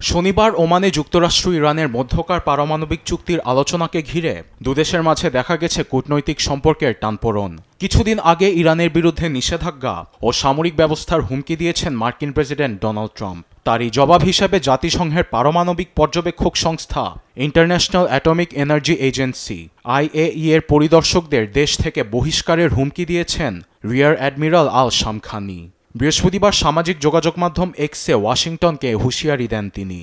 শনিবার ওমানে যুক্তরাষ্ট্র ইরানের মধ্যকার পারমাণবিক চুক্তির আলোচনাকে ঘিরে দুদেশের মাঝে দেখা গেছে কূটনৈতিক সম্পর্কের টানপোড়েন। কিছুদিন আগে ইরানের বিরুদ্ধে নিষেধাজ্ঞা ও সামরিক ব্যবস্থার হুমকি দিয়েছেন মার্কিন প্রেসিডেন্ট ডোনাল্ড ট্রাম্প। তারই জবাব হিসেবে জাতিসংঘের পারমাণবিক পর্যবেক্ষক সংস্থা international atomic energy agency IAEA এর পরিদর্শকদের দেশ থেকে বহিষ্কারের হুমকি দিয়েছেন রিয়ার অ্যাডমিরাল আল শামখানি। বৃহস্পতিবার সামাজিক যোগাযোগ মাধ্যম এক্সে ওয়াশিংটনকে হুঁশিয়ারি দেন তিনি।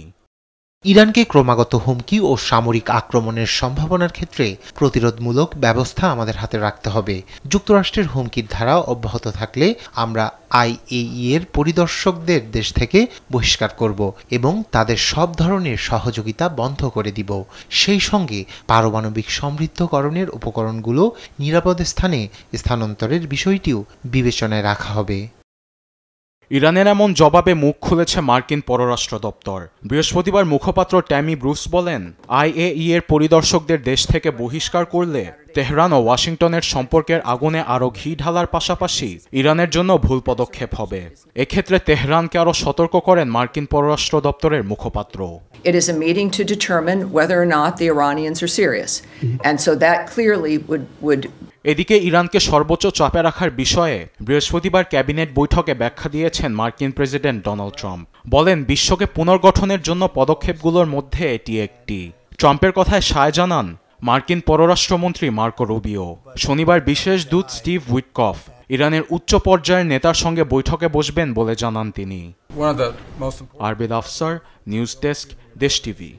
ইরানকে ক্রমাগত হুমকি ও সামরিক আক্রমণের সম্ভাবনার ক্ষেত্রে প্রতিরোধমূলক ব্যবস্থা আমাদের হাতে রাখতে হবে। যুক্তরাষ্ট্রের হুমকির ধারা অব্যাহত থাকলে আমরা IAEA এর পরিদর্শকদের দেশ থেকে বহিষ্কার করব এবং তাদের সব ধরনের সহযোগিতা বন্ধ করে দিব। সেই সঙ্গে পারমাণবিক সমৃদ্ধকরণের উপকরণগুলো নিরাপদ স্থানে স্থানান্তরের বিষয়টিও বিবেচনায় রাখা হবে। ইরানের এমন জবাবে মুখ খুলেছে মার্কিন পররাষ্ট্র দপ্তর। বৃহস্পতিবার মুখপাত্র ট্যামি ব্রুস বলেন, IAEA এর পরিদর্শকদের দেশ থেকে বহিষ্কার করলে তেহরান ও ওয়াশিংটনের সম্পর্কের আগুনে আরও ঘি ঢালার পাশাপাশি ইরানের জন্য ভুল পদক্ষেপ হবে। এক্ষেত্রে তেহরানকে আরও সতর্ক করেন মার্কিন পররাষ্ট্র দপ্তরের মুখপাত্র। It is a meeting to determine whether or not the Iranians are serious. And so that clearly would এদিকে ইরানকে সর্বোচ্চ চাপে রাখার বিষয়ে বৃহস্পতিবার ক্যাবিনেট বৈঠকে ব্যাখ্যা দিয়েছেন মার্কিন প্রেসিডেন্ট ডোনাল্ড ট্রাম্প। বলেন, বিশ্বকে পুনর্গঠনের জন্য পদক্ষেপগুলোর মধ্যে এটি একটি। ট্রাম্পের কথায় সায় জানান মার্কিন পররাষ্ট্রমন্ত্রী মার্কো রুবিও। শনিবার বিশেষ দূত স্টিভ উইটকফ ইরানের উচ্চ পর্যায়ের নেতার সঙ্গে বৈঠকে বসবেন বলে জানান তিনি। আরবিদ আফসার, নিউজ ডেস্ক, দেশ টিভি।